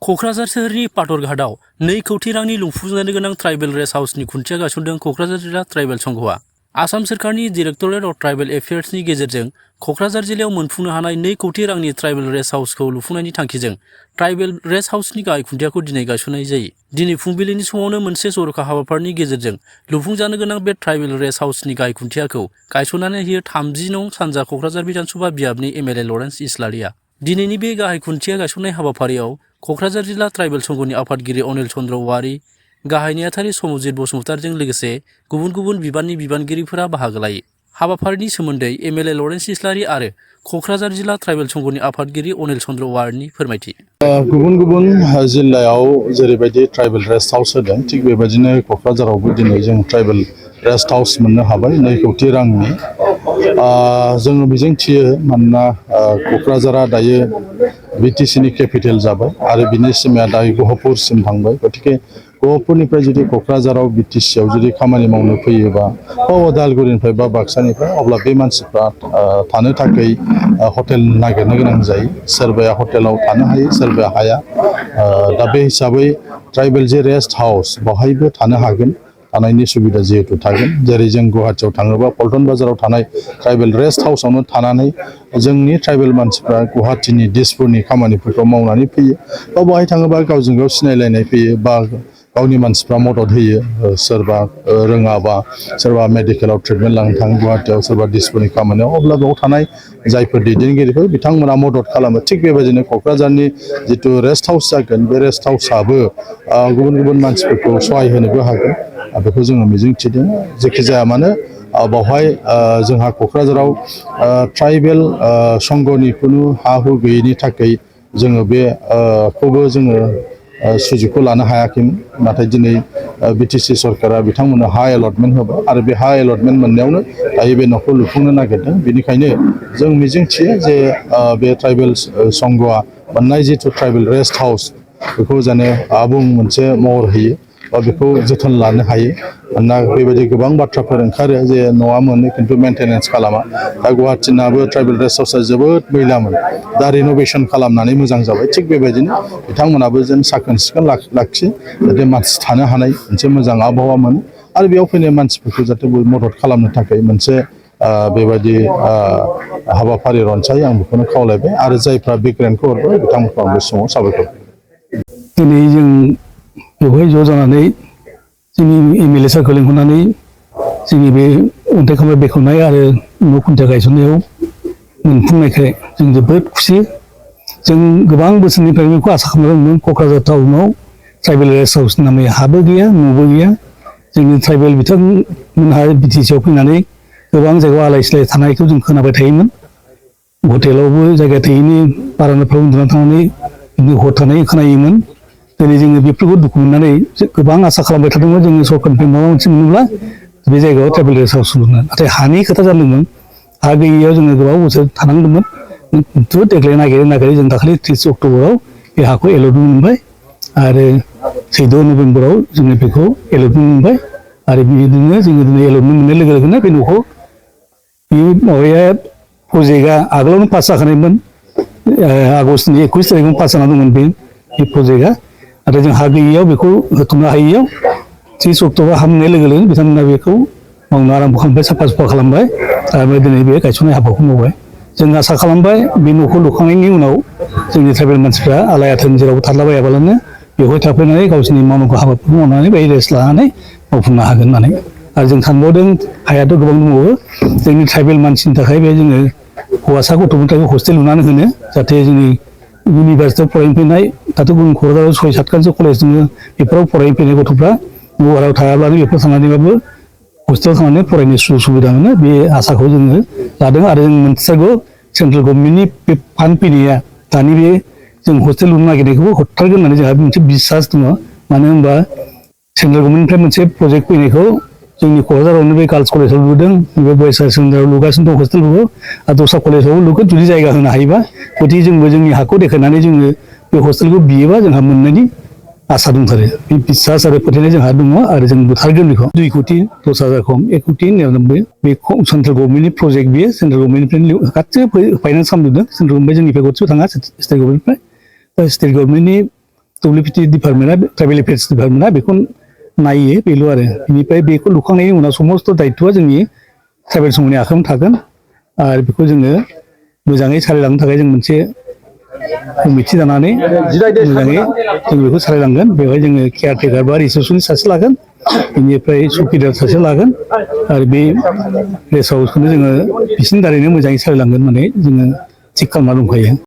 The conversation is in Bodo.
क'क्राझार सोहोरनि पाटरघाटआव 2 कौटि रांनि लुफुंजानो गोनां ट्राइबेल रेस्ट हाउसनि खुन्थिया गायसनदों क'क्राझार जिल्ला ट्राइबेल संघआ। आसाम सोरखारनि डाइरेक्टरेट अफ ट्राइबेल एफेयार्सनि गेजेरजों क'क्राझार जिल्लायाव मोनफुंनो हानाय 2 कौटि रांनि ट्राइबेल रेस्ट हाउसखौ लुफुंनायनि थांखिजों ट्राइबेल रेस्ट हाउसनि गाहाय खुन्थियाखौ दिनै गायसननाय जायो। दिनै फुंबिलिनि समावनो मोनसे जर'खा हाबाफारिनि गेजेरजों लुफुंजानो गोनां बे ट्राइबेल रेस्ट हाउसनि गाहाय खुन्थियाखौ गायसननानै होयो 30 नं सानजा क'क्राझार बिधानसभा बियाबनि एमएलए लरेन्स इस्लारिया। दिनैनि बे गाहाय खुन्थिया गायसननाय हाबाफारियाव क'क्राझार जिल्ला ट्राइबेल संघनि आफादगिरि अनिल चन्द्र औवारी, गाहाय नेहाथारि समजित बसुमतारिजों लोगोसे गुबुन गुबुन बिबाननि बिबानगिरिफोरा बाहागो लायो। हाबाफारिनि सोमोन्दै एमएलए लरेन्स इस्लारि आरो क'क्राझार जिल्ला ट्राइबेल संघनि आफादगिरि अनिल चन्द्र औवारीनि फोरमायथि। गुबुन गुबुन जिल्लायाव जेरैबायदि ट्राइबेल रेस्ट हाउस होदों थिग बेबायदिनो क'क्राझारावबो दिनै जों ट्राइबेल रेस्ट हाउस मोननो हाबाय 2 कौटि रांनि। जोङो मिजिंथियो मानोना क'क्राझारा दायो बिटिसिनि केपिटेल जाबाय आरो बिनि सिमाया दायो गहपुरसिम थांबाय। गतिके गहपुरनिफ्राय जुदि क'क्राझाराव बिटिसियाव जुदि खामानि मावनो फैयोबा उदालगुरिनिफ्राय बा बाक्सानिफ्राय अब्ला बे मानसिफ्रा थानो थाखाय हटेल नागिरनो गोनां जायो। सोरबाया हटेलाव थानो हायो सोरबाया हाया। दा बे हिसाबै ट्राइबेल जे रेस्ट हाउस बेवहायबो थानो हागोन, थानायनि सुबिदा जिहेतु थागोन। जेरै जों गुवाहाटियाव थाङोबा पल्टन बाजाराव थानाय ट्राइबेल रेस्ट हाउसावनो थानानै जोंनि ट्राइबेल मानसिफ्रा गुवाहाटिनि दिसपुरनि खामानिफोरखौ मावनानै फैयो बा बेवहाय थाङोबा गावजों गाव सिनायलायनाय फैयो बा गावनि मानसिफ्रा मदद होयो। सोरबा रोङाबा सोरबा मेडिकेलाव ट्रिटमेन्ट लानो थाङो गुवाहाटियाव, सोरबा दिसपुरनि खामानियाव, अब्ला बेयाव थानाय जायफोर दैदेनगिरिफोर बिथांमोना मदद खालामो। थिग बेबायदिनो क'क्राझारनि जिथु रेस्ट हाउस जागोन बे रेस्ट हाउसआबो गुबुन गुबुन मानसिफोरखौ सहाय होनोबो हागोन। बेखौ जोङो मिजिंथिदों। जेखि जाया मानो बावहाय जोंहा क'क्राझाराव ट्राइबेल संघनि खुनु हा हु गैयैनि थाखाय जोङो बेखौबो जोङो सुजुगखौ लानो हायाखैमोन। नाथाय दिनै बिटिसि सरकारा बिथांमोननो हा एलटमेन्ट होबाय आरो बे हा एलटमेन्ट मोननायावनो दायो बे न'खौ लुफुंनो नागिरदों। बेनिखायनो जों मिजिंथियो जे बे ट्राइबेल संघआ मोननाय जिथु ट्राइबेल रेस्ट हाउस बेखौ जाने आबुं मोनसे महर होयो बा बेखौ जोथोन लानो हायो। मानोना बेबायदि गोबां बाथ्राफोर ओंखारो जे न'आ मोनो खिन्थु मेनटेनेन्स खालामा। दा गुवाहाटिनाबो ट्राइबेल रेस्ट हाउसआ जोबोद मैलामोन, दा रिन'भेसन खालामनानै मोजां जाबाय। थिग बेबायदिनो बिथांमोनाबो जेन साखोन सिखोन लाखियो, जाहाथे मानसि थानो हानाय मोनसे मोजां आबहावा मोनो आरो बेयाव फैनाय मानसिफोरखौ जाहाथे मदद खालामनो थाखाय मोनसे बेबायदि हाबाफारि रनसायो। आं बेखौनो खावलायबाय आरो जायफ्रा बे ग्रेन्टखौ हरबाय बिथांमोनखौ आं बे समाव साबायखर। दिनै जों बेवहाय ज' जानानै जोंनि एमएलए सारखौ लिंहरनानै जोंनि बे अन्थाइ खाम्फा बेखेवनाय आरो न' खुन्थिया गायसननायाव मोनफुंनायखाय जों जोबोद खुसि। जों गोबां बोसोरनिफ्राय बेखौ आसा खालामदोंमोन। क'क्राझार टाउनाव ट्राइबेल रेस्ट हाउसनि नामै हाबो गैया न'बो गैया। जोंनि ट्राइबेल बिथांमोनहा बिटिसिआव फैनानै गोबां जायगायाव आलाय सिलाय थानायखौ जों खोनाबाय थायोमोन। हटेलावबो जायगा थोयैनि बारान्दाफ्राव उन्दुना थानानै हर थानाय खोनायोमोन। दिनै जोङो बेफोरखौ दुखु मोननानै गोबां आसा खालामबाय थादोंमोन जोङो सरकारनिफ्राय माबा मोनसे मोनोब्ला बे जायगायाव ट्राइबेल रेस्ट हाउस लुनो। नाथाय हानि खोथा जादोंमोन। हा गैयैयाव जोङो गोबाव बोसोर थानांदोंमोन। खिन्थु देग्लाय नागिरै जों दाखालि 30 अक्ट'बराव बे हाखौ एलटमेन्ट मोनबाय आरो 14 नभेम्बराव जोङो बेखौ एलटमेन्ट मोनबाय आरो बिदिनो जोङो दिनै एलटमेन्ट मोननाय लोगो लोगोनो बे न'खौ बे माबाया प्रजेक्टआ आगोलावनो पास जाखानायमोन। आगष्टनि 21 तारिखआवनो पास जाना दंमोन बे प्रजेक्टआ। नाथाय जों हा गैयैयाव बेखौ होथ'नो हायैयाव 30 अक्ट'बर हाबनाय लोगो लोगो बिथांमोना बेखौ मावनो आराम्भ खालामबाय, साफा सुफा खालामबाय आरो दिनै बे गायसननाय हाबाखौ मावबाय। जों आसा खालामबाय बे न'खौ लुखांनायनि उनाव जोंनि ट्राइबेल मानसिफ्रा आलाय आथोन जेरावबो थारलाबायाबालानो बेवहाय थाफैनानै गावसोरनि मावनांगौ हाबाफोरखौ मावनानै बेहाय रेस्ट लानानै मावफुंनो हागोन होननानै। आरो जों सानबावदों हायाथ' गोबां दंबावो। जोंनि ट्राइबेल मानसिनि थाखाय बे जोङो हौवासा गथ'फोरनि थाखाय हस्टेल लुनानै होनो, जाहाथे जोंनि इउनिभारसिटियाव फरायनो फैनाय दाथ' गुबुन क'क्राझाराव 6-7खानसो कलेज दङ। बेफोराव फरायनो फैनाय गथ'फ्रा गुवाहाटियाव थायाब्लानो बेफोराव थांनानैबाबो हस्टेलाव थांनानै फरायनो सुबिदा मोनो। बे आसाखौ जोङो लादों आरो जों मोनथिगौ सेन्ट्रेल गभर्नमेन्टनि बे फान्ड फैनाया दानि बे जों हस्टेल लुनो नागिरनायखौबो हरथारगोन होननानै जोंहा मोनसे बिसास दङ। मानो होनबा सेन्ट्रेल गभर्नमेन्टनिफ्राय मोनसे प्रजेक्ट फैनायखौ जोंनि क'क्राझारावनो बे गार्लस कलेजाव लुदों, बे बयस हायार सेकेन्डारियाव लुगासिनो दं हस्टेलखौ आरो दस्रा कलेजावबो लुगोन जुदि जायगा होनो हायोबा। गतिके जोंबो जोंनि हाखौ देखायनानै जोङो बे हस्टेलखौ बियोबा जोंहा मोननायनि आसा दंथारो। बे बिसास आरो फोथायनाय जोंहा दङ आरो जों बुथारगोन बेखौ। 2,10,00,000 खम 1,99,000 बे सेन्ट्रेल गभर्नमेन्टनि प्रजेक्ट बेयो सेन्ट्रेल गभर्नमेन्टनिफ्राय गासैबो फाइनान्स खालामजोबदों। सेन्ट्रेल गभर्नमेन्ट जोंनिफ्राय गरसेबो थाङा स्टेट गभर्नमेन्टनिफ्राय। स्टेट गभर्नमेन्टनि डब्लिउपिटि डिपार्टमेन्टआ ट्राइबेल एफेयार्स डिपार्टमेन्टआ बेखौ नायो बेल' आरो बेनिफ्राय बेखौ लुखांनायनि उनाव समस्त दायित्वआ जोंनि ट्राइबेल समूहनि आखायावनो थागोन आरो बेखौ जोङो मोजाङै सालायलांनो थाखाय जों मोनसे कमिटि दानानै मोजाङै जों बेखौ सालायलांगोन बेवहाय जोङो केयारटेकार बा रिसेपसनिस्ट सासे लागोन बेनिफ्राय सुकिदार सासे लागोन आरो बे रेस्ट हाउसखौनो जोङो बिसिनि दारैनो मोजाङै सालायलांगोन होननानै जोङो थिग खालामना दंखायो